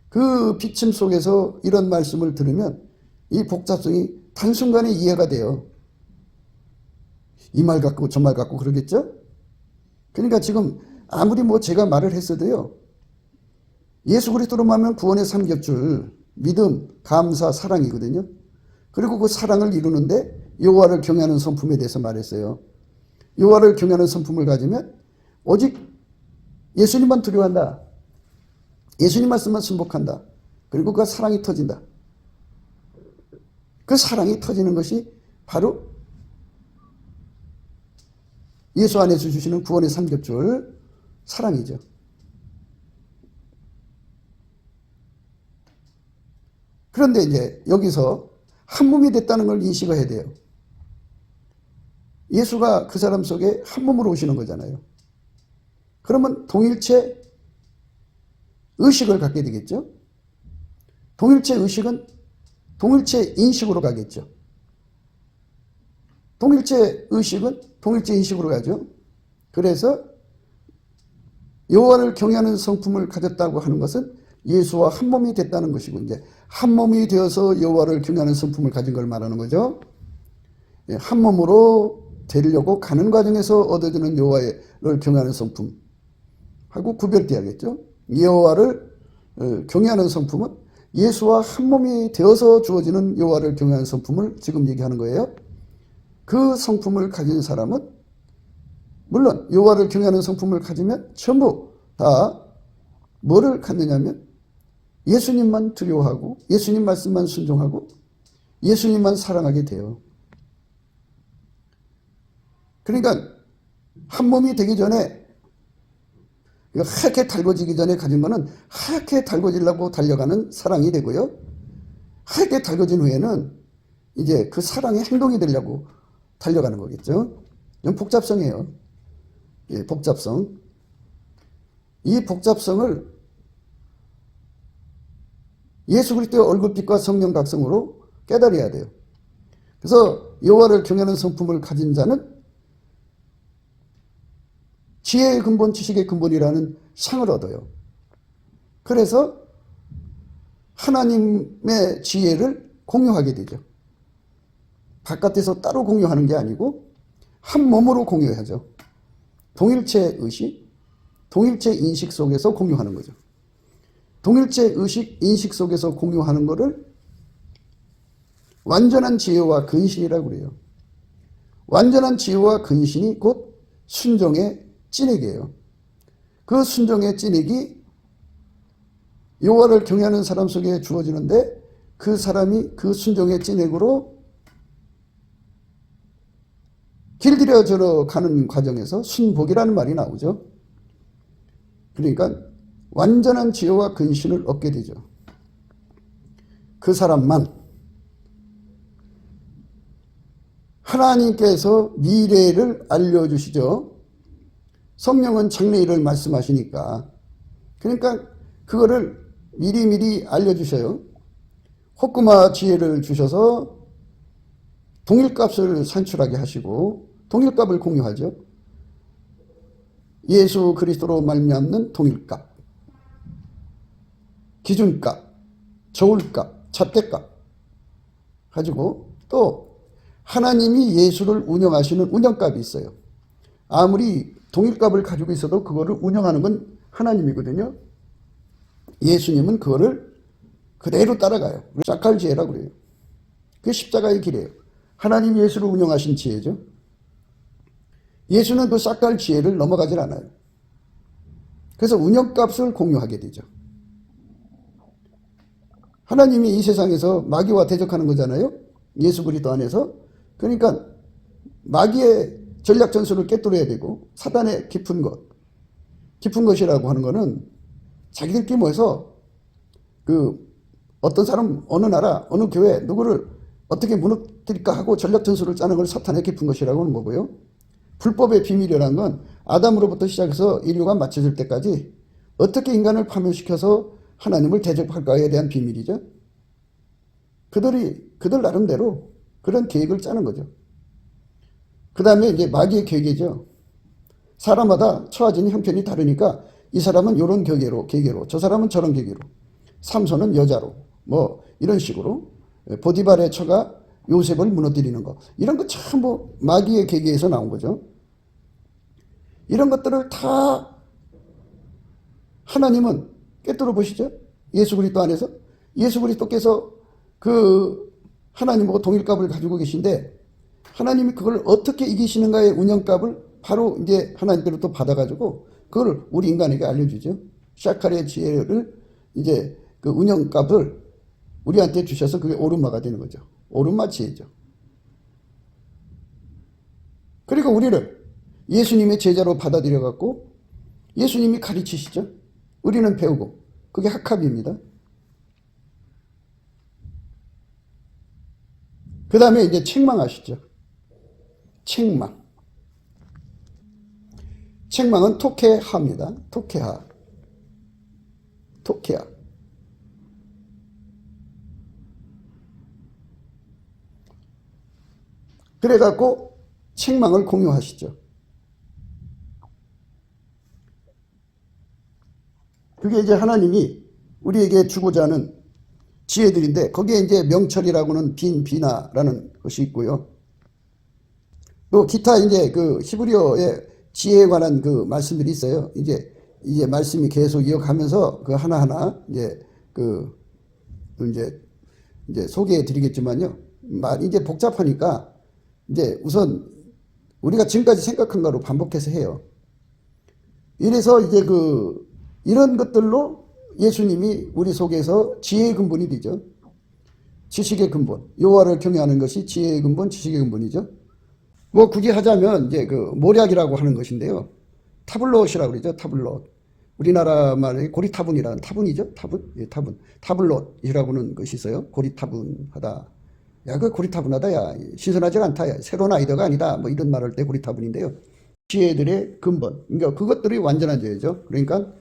그 비침 속에서 이런 말씀을 들으면 이 복잡성이 단순간에 이해가 돼요. 이 말 같고 저 말 같고 그러겠죠? 그러니까 지금 아무리 뭐 제가 말을 했어도요. 예수 그리스도로 말하면 구원의 삼겹줄, 믿음, 감사, 사랑이거든요. 그리고 그 사랑을 이루는데 여호와를 경외하는 성품에 대해서 말했어요. 여호와를 경외하는 성품을 가지면 오직 예수님만 두려워한다. 예수님 말씀만 순복한다. 그리고 그 사랑이 터진다. 그 사랑이 터지는 것이 바로 예수 안에서 주시는 구원의 삼겹줄 사랑이죠. 그런데 이제 여기서 한 몸이 됐다는 걸 인식을 해야 돼요. 예수가 그 사람 속에 한 몸으로 오시는 거잖아요. 그러면 동일체 의식을 갖게 되겠죠. 동일체 의식은 동일체 인식으로 가겠죠. 동일체 의식은 동일체 인식으로 가죠. 그래서 여호와를 경외하는 성품을 가졌다고 하는 것은 예수와 한 몸이 됐다는 것이고, 이제 한 몸이 되어서 여호와를 경외하는 성품을 가진 걸 말하는 거죠. 한 몸으로 되려고 가는 과정에서 얻어지는 여호와를 경외하는 성품하고 구별돼야겠죠. 여호와를 경외하는 성품은 예수와 한 몸이 되어서 주어지는 여호와를 경외하는 성품을 지금 얘기하는 거예요. 그 성품을 가진 사람은 물론 여호와를 경외하는 성품을 가지면 전부 다 뭐를 갖느냐면 예수님만 두려워하고 예수님 말씀만 순종하고 예수님만 사랑하게 돼요. 그러니까 한 몸이 되기 전에 하얗게 달궈지기 전에 가진 거는 하얗게 달궈지려고 달려가는 사랑이 되고요. 하얗게 달궈진 후에는 이제 그 사랑의 행동이 되려고 달려가는 거겠죠. 이건 복잡성이에요. 예, 복잡성. 이 복잡성을 예수 그리스도의 얼굴빛과 성령 각성으로 깨달아야 돼요. 그래서 여호와를 경외하는 성품을 가진 자는 지혜의 근본, 지식의 근본이라는 상을 얻어요. 그래서 하나님의 지혜를 공유하게 되죠. 바깥에서 따로 공유하는 게 아니고 한 몸으로 공유하죠. 동일체 의식, 동일체 인식 속에서 공유하는 거죠. 동일체 의식, 인식 속에서 공유하는 것을 완전한 지혜와 근신이라고 그래요. 완전한 지혜와 근신이 곧 순종의 찐액이에요. 그 순종의 찐액이 여호와를 경외하는 사람 속에 주어지는데 그 사람이 그 순종의 찐액으로 길들여져 가는 과정에서 순복이라는 말이 나오죠. 그러니까 완전한 지혜와 근신을 얻게 되죠. 그 사람만 하나님께서 미래를 알려주시죠. 성령은 장래일을 말씀하시니까. 그러니까 그거를 미리미리 알려주셔요. 호쿠마 지혜를 주셔서 동일값을 산출하게 하시고 동일값을 공유하죠. 예수 그리스도로 말미암는 동일값, 기준값, 저울값, 잣대값 가지고 또 하나님이 예수를 운영하시는 운영값이 있어요. 아무리 동일값을 가지고 있어도 그거를 운영하는 건 하나님이거든요. 예수님은 그거를 그대로 따라가요. 짝갈 지혜라고 그래요. 그게 십자가의 길이에요. 하나님 예수를 운영하신 지혜죠. 예수는 그 싹갈 지혜를 넘어가질 않아요. 그래서 운영값을 공유하게 되죠. 하나님이 이 세상에서 마귀와 대적하는 거잖아요. 예수 그리스도 안에서. 그러니까 마귀의 전략 전술을 깨뚫어야 되고 사단의 깊은 것이라고 하는 거는 자기들끼리 모여서 그 어떤 사람, 어느 나라, 어느 교회 누구를 어떻게 무너뜨릴까 하고 전략 전술을 짜는 걸 사탄의 깊은 것이라고 하는 거고요. 불법의 비밀이라는 건 아담으로부터 시작해서 인류가 맞춰질 때까지 어떻게 인간을 파멸시켜서 하나님을 대적할까에 대한 비밀이죠. 그들 나름대로 그런 계획을 짜는 거죠. 그 다음에 이제 마귀의 계획이죠. 사람마다 처해진 형편이 다르니까 이 사람은 이런 계계로, 저 사람은 저런 계계로, 삼손은 여자로, 뭐 이런 식으로 보디발의 처가 요셉을 무너뜨리는 거, 이런 거 전부 마귀의 계계에서 나온 거죠. 이런 것들을 다 하나님은 깨뚫어 보시죠. 예수 그리스도 안에서 예수 그리스도께서 그 하나님하고 동일값을 가지고 계신데 하나님이 그걸 어떻게 이기시는가의 운영값을 바로 이제 하나님께로부터 받아가지고 그걸 우리 인간에게 알려주죠. 샤칼의 지혜를 이제 그 운영값을 우리한테 주셔서 그게 오른마가 되는 거죠. 오른마 지혜죠. 그리고 우리를 예수님의 제자로 받아들여 갖고 예수님이 가르치시죠. 우리는 배우고 그게 학합입니다. 그 다음에 이제 책망하시죠. 책망은 토케하입니다. 토케하. 그래갖고 책망을 공유하시죠. 그게 이제 하나님이 우리에게 주고자 하는 지혜들인데 거기에 이제 명철이라고는 비나라는 것이 있고요. 또 기타 이제 그 히브리어의 지혜에 관한 그 말씀들이 있어요. 이제 말씀이 계속 이어가면서 그 하나하나 이제 소개해 드리겠지만요. 이제 복잡하니까 이제 우선 우리가 지금까지 생각한 거로 반복해서 해요. 이래서 이제 이런 것들로 예수님이 우리 속에서 지혜의 근본이 되죠. 지식의 근본. 여호와를 경외하는 것이 지혜의 근본, 지식의 근본이죠. 뭐 굳이 하자면 이제 모략이라고 하는 것인데요. 타블롯이라고 그러죠. 타블롯. 우리나라 말의 고리타분이라는 타분이죠. 타분. 예, 타분. 타블롯이라고는 것이 있어요. 고리타분하다. 야, 그 고리타분하다. 야, 신선하지가 않다. 야, 새로운 아이디어가 아니다. 뭐 이런 말할 때 고리타분인데요. 지혜들의 근본. 그러니까 그것들이 완전한 지혜죠. 그러니까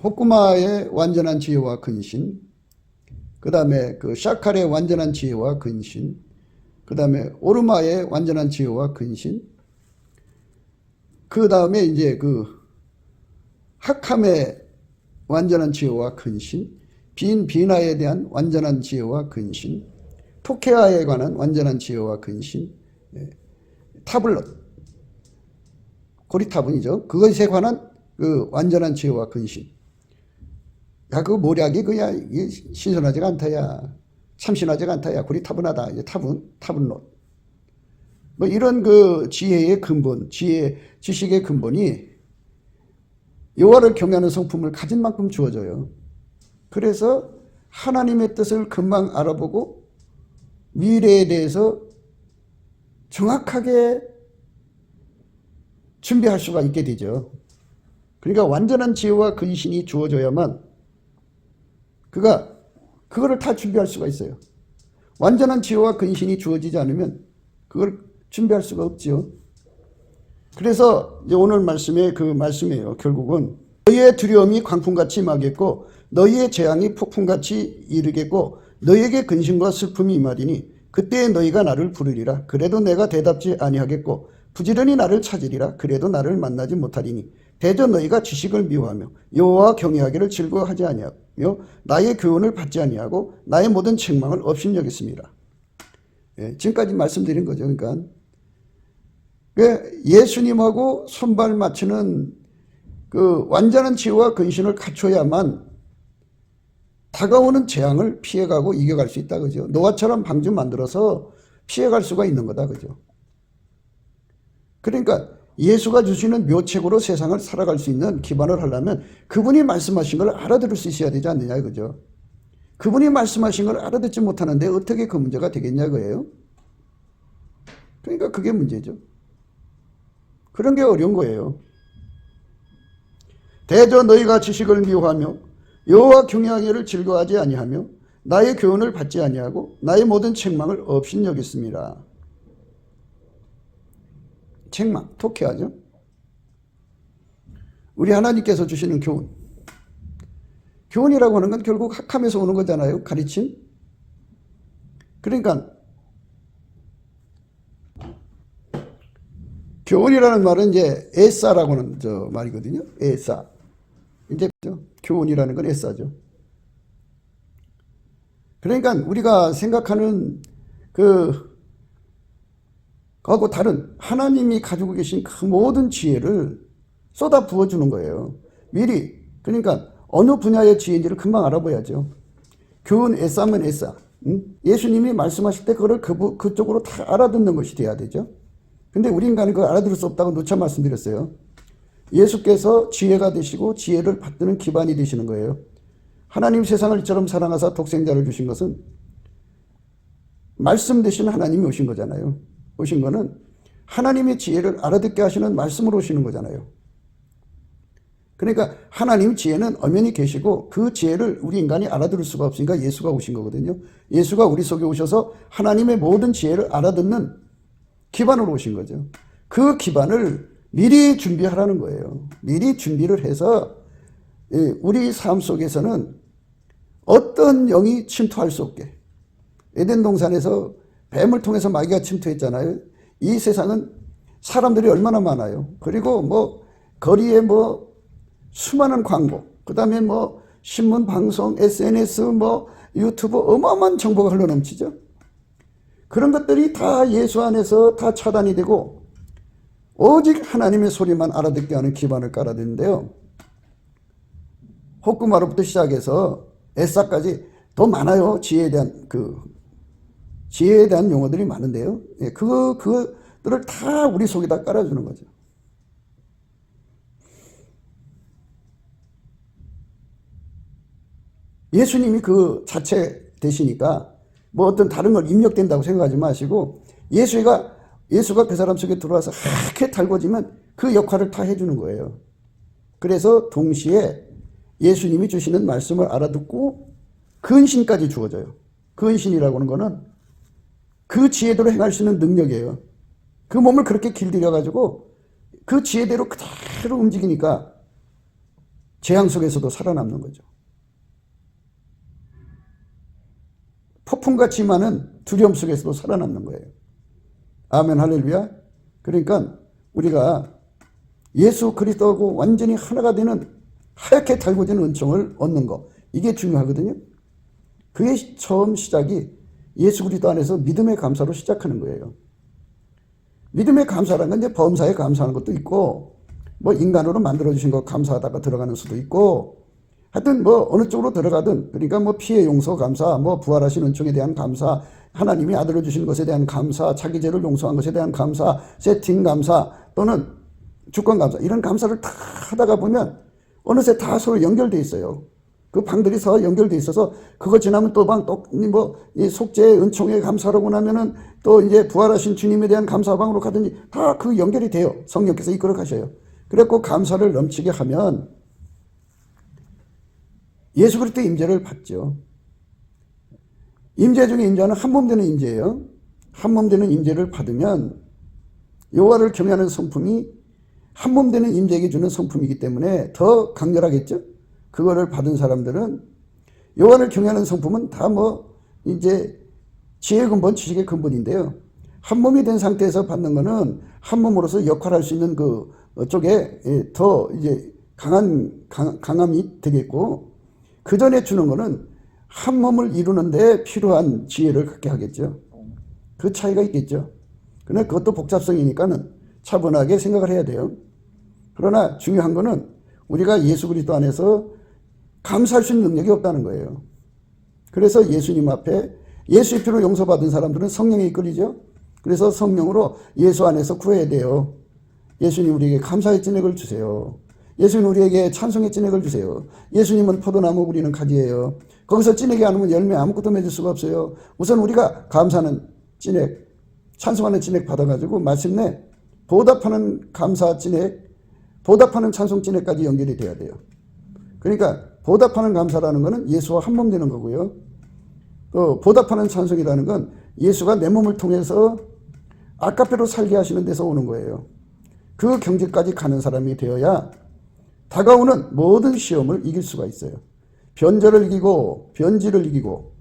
호쿠마의 완전한 지혜와 근신, 그 다음에 샤칼의 완전한 지혜와 근신, 그 다음에 오르마의 완전한 지혜와 근신, 그 다음에 이제 학함의 완전한 지혜와 근신, 비나에 대한 완전한 지혜와 근신, 토케아에 관한 완전한 지혜와 근신, 타블럿, 고리타분이죠. 그것에 관한 그 완전한 지혜와 근신. 야, 그 모략이 그야 신선하지가 않다, 야. 참신하지가 않다, 야. 고리타분하다. 이제 타분롯. 뭐 이런 그 지혜의 근본, 지식의 근본이 여호와를 경외하는 성품을 가진 만큼 주어져요. 그래서 하나님의 뜻을 금방 알아보고 미래에 대해서 정확하게 준비할 수가 있게 되죠. 그러니까 완전한 지혜와 근신이 주어져야만 그거를 다 준비할 수가 있어요. 완전한 지혜와 근신이 주어지지 않으면 그걸 준비할 수가 없죠. 그래서 이제 오늘 말씀의 그 말씀이에요. 결국은 너희의 두려움이 광풍같이 임하겠고 너희의 재앙이 폭풍같이 이르겠고 너희에게 근심과 슬픔이 임하리니 그때에 너희가 나를 부르리라. 그래도 내가 대답지 아니하겠고 부지런히 나를 찾으리라. 그래도 나를 만나지 못하리니 대저 너희가 지식을 미워하며 여호와 경외하기를 즐거워하지 아니하며 나의 교훈을 받지 아니하고 나의 모든 책망을 업신여겼습니다. 지금까지 말씀드린 거죠. 그러니까 예수님하고 손발 맞추는 그 완전한 지혜와 근신을 갖춰야만 다가오는 재앙을 피해가고 이겨갈 수 있다, 그죠? 노아처럼 방주 만들어서 피해갈 수가 있는 거다, 그죠? 그러니까 예수가 주시는 묘책으로 세상을 살아갈 수 있는 기반을 하려면 그분이 말씀하신 걸 알아들을 수 있어야 되지 않느냐, 그죠? 그분이 말씀하신 걸 알아듣지 못하는데 어떻게 그 문제가 되겠냐고요. 그러니까 그게 문제죠. 그런 게 어려운 거예요. 대저 너희가 지식을 미워하며 여호와 경외하기를 즐거워하지 아니하며 나의 교훈을 받지 아니하고 나의 모든 책망을 업신여겼습니다. 책망, 토케하죠. 우리 하나님께서 주시는 교훈. 교훈이라고 하는 건 결국 학함에서 오는 거잖아요. 가르침. 그러니까 교훈이라는 말은 이제 에사라고 하는 말이거든요. 에사. 이제 교훈이라는 건 에사죠. 그러니까 우리가 생각하는 그하고 다른 하나님이 가지고 계신 그 모든 지혜를 쏟아 부어주는 거예요. 미리. 그러니까 어느 분야의 지혜인지를 금방 알아봐야죠. 교훈 에사면 에사. 예수님이 말씀하실 때 그거를 그쪽으로 다 알아듣는 것이 돼야 되죠. 근데 우리 인간은 그걸 알아들을 수 없다고 누차 말씀드렸어요. 예수께서 지혜가 되시고 지혜를 받드는 기반이 되시는 거예요. 하나님 세상을 이처럼 사랑하사 독생자를 주신 것은 말씀 되신 하나님이 오신 거잖아요. 오신 거는 하나님의 지혜를 알아듣게 하시는 말씀으로 오시는 거잖아요. 그러니까 하나님 지혜는 엄연히 계시고 그 지혜를 우리 인간이 알아들을 수가 없으니까 예수가 오신 거거든요. 예수가 우리 속에 오셔서 하나님의 모든 지혜를 알아듣는 기반으로 오신 거죠. 그 기반을 미리 준비하라는 거예요. 미리 준비를 해서 우리 삶 속에서는 어떤 영이 침투할 수 없게. 에덴 동산에서 뱀을 통해서 마귀가 침투했잖아요. 이 세상은 사람들이 얼마나 많아요. 그리고 뭐 거리에 뭐 수많은 광고, 그 다음에 뭐 신문, 방송, SNS, 뭐 유튜브 어마어마한 정보가 흘러넘치죠. 그런 것들이 다 예수 안에서 다 차단이 되고 오직 하나님의 소리만 알아듣게 하는 기반을 깔아드는데요. 호쿠마로부터 시작해서 에사까지 더 많아요. 지혜에 대한 용어들이 많은데요. 그들을 다 우리 속에다 깔아주는 거죠. 예수님이 그 자체 되시니까 뭐 어떤 다른 걸 입력된다고 생각하지 마시고 예수가 그 사람 속에 들어와서 하얗게 달궈지면 그 역할을 다 해주는 거예요. 그래서 동시에 예수님이 주시는 말씀을 알아듣고 근신까지 주어져요. 근신이라고 하는 거는 그 지혜대로 행할 수 있는 능력이에요. 그 몸을 그렇게 길들여가지고 그 지혜대로 그대로 움직이니까 재앙 속에서도 살아남는 거죠. 폭풍같이 많은 두려움 속에서도 살아남는 거예요. 아멘, 할렐루야. 그러니까 우리가 예수 그리스도하고 완전히 하나가 되는 하얗게 달궈지는 은총을 얻는 거, 이게 중요하거든요. 그게 처음 시작이 예수 그리스도 안에서 믿음의 감사로 시작하는 거예요. 믿음의 감사라는 건 이제 범사에 감사하는 것도 있고, 뭐 인간으로 만들어주신 거 감사하다가 들어가는 수도 있고, 하여튼 뭐 어느 쪽으로 들어가든, 그러니까 뭐 피해 용서 감사, 뭐 부활하신 은총에 대한 감사, 하나님이 아들을 주신 것에 대한 감사, 자기 죄를 용서한 것에 대한 감사, 세팅 감사, 또는 주권 감사, 이런 감사를 다 하다가 보면 어느새 다 서로 연결돼 있어요. 그 방들이 서로 연결돼 있어서 그거 지나면 또 방, 또 뭐 이 속죄 은총에 감사하고 나면은 또 이제 부활하신 주님에 대한 감사방으로 가든지 다 그 연결이 돼요. 성령께서 이끌어 가셔요. 그래갖고 감사를 넘치게 하면 예수 그리스도의 임재를 받죠. 임재 중에 임재는 한몸 되는 임재예요. 한몸 되는 임재를 받으면 여호와를 경외하는 성품이 한몸 되는 임재에게 주는 성품이기 때문에 더 강렬하겠죠. 그거를 받은 사람들은 여호와를 경외하는 성품은 다 뭐 이제 지혜의 근본, 지식의 근본인데요. 한 몸이 된 상태에서 받는 거는 한 몸으로서 역할할 수 있는 그 쪽에 더 이제 강함이 되겠고, 그 전에 주는 거는 한 몸을 이루는데 필요한 지혜를 갖게 하겠죠. 그 차이가 있겠죠. 그러나 그것도 복잡성이니까는 차분하게 생각을 해야 돼요. 그러나 중요한 거는 우리가 예수 그리스도 안에서 감사할 수 있는 능력이 없다는 거예요. 그래서 예수님 앞에 예수의 피로 용서받은 사람들은 성령에 이끌리죠. 그래서 성령으로 예수 안에서 구해야 돼요. 예수님 우리에게 감사의 찐액을 주세요. 예수님 우리에게 찬송의 찐액을 주세요. 예수님은 포도나무, 우리는 가지예요. 거기서 찐액이 안 오면 열매 아무것도 맺을 수가 없어요. 우선 우리가 감사하는 찐액, 찬송하는 찐액 받아가지고 마침내 보답하는 감사 찐액, 보답하는 찬송 찐액까지 연결이 돼야 돼요. 그러니까 보답하는 감사라는 것은 예수와 한 몸 되는 거고요. 또 보답하는 찬송이라는 건 예수가 내 몸을 통해서 아까페로 살게 하시는 데서 오는 거예요. 그 경지까지 가는 사람이 되어야 다가오는 모든 시험을 이길 수가 있어요. 변절을 이기고 변질을 이기고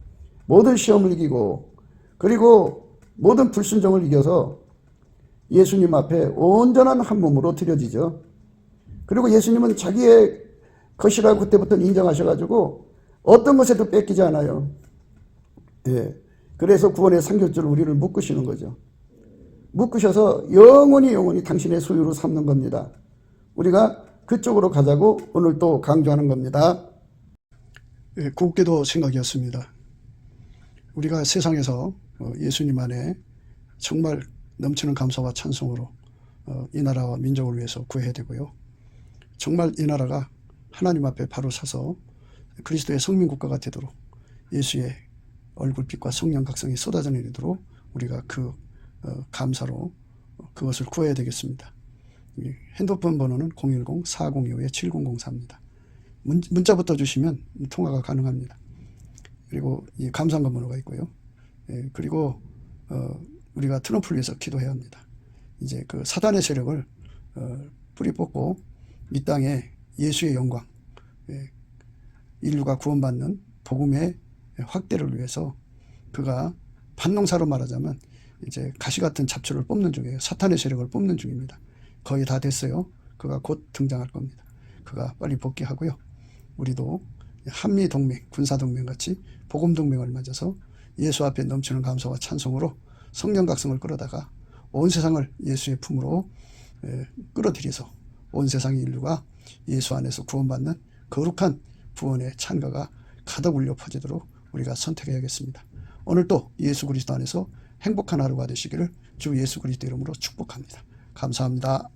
모든 시험을 이기고 그리고 모든 불순종을 이겨서 예수님 앞에 온전한 한 몸으로 드려지죠. 그리고 예수님은 자기의 것이라고 그때부터 인정하셔가지고 어떤 것에도 뺏기지 않아요. 예. 그래서 구원의 상급줄을 우리를 묶으시는 거죠. 묶으셔서 영원히 당신의 소유로 삼는 겁니다. 우리가 그쪽으로 가자고 오늘 또 강조하는 겁니다. 예, 곱게도 생각이었습니다. 우리가 세상에서 예수님 안에 정말 넘치는 감사와 찬송으로 이 나라와 민족을 위해서 구해야 되고요. 정말 이 나라가 하나님 앞에 바로 서서 그리스도의 성민국가가 되도록 예수의 얼굴빛과 성령 각성이 쏟아져 내리도록 우리가 그 감사로 그것을 구해야 되겠습니다. 핸드폰 번호는 010-4025-7004입니다. 문자부터 주시면 통화가 가능합니다. 그리고 이 감사한금 번호가 있고요. 그리고 우리가 트럼프를 위해서 기도해야 합니다. 이제 그 사단의 세력을 뿌리 뽑고 이 땅에 예수의 영광, 인류가 구원받는 복음의 확대를 위해서 그가 반농사로 말하자면 이제 가시 같은 잡초를 뽑는 중이에요. 사탄의 세력을 뽑는 중입니다. 거의 다 됐어요. 그가 곧 등장할 겁니다. 그가 빨리 복귀하고요. 우리도 한미동맹, 군사동맹 같이 복음동맹을 맺어서 예수 앞에 넘치는 감사와 찬송으로 성령 각성을 끌어다가 온 세상을 예수의 품으로 끌어들여서 온 세상의 인류가 예수 안에서 구원받는 거룩한 구원의 찬가가 가득 울려 퍼지도록 우리가 선택해야겠습니다. 오늘도 예수 그리스도 안에서 행복한 하루가 되시기를 주 예수 그리스도 이름으로 축복합니다. 감사합니다.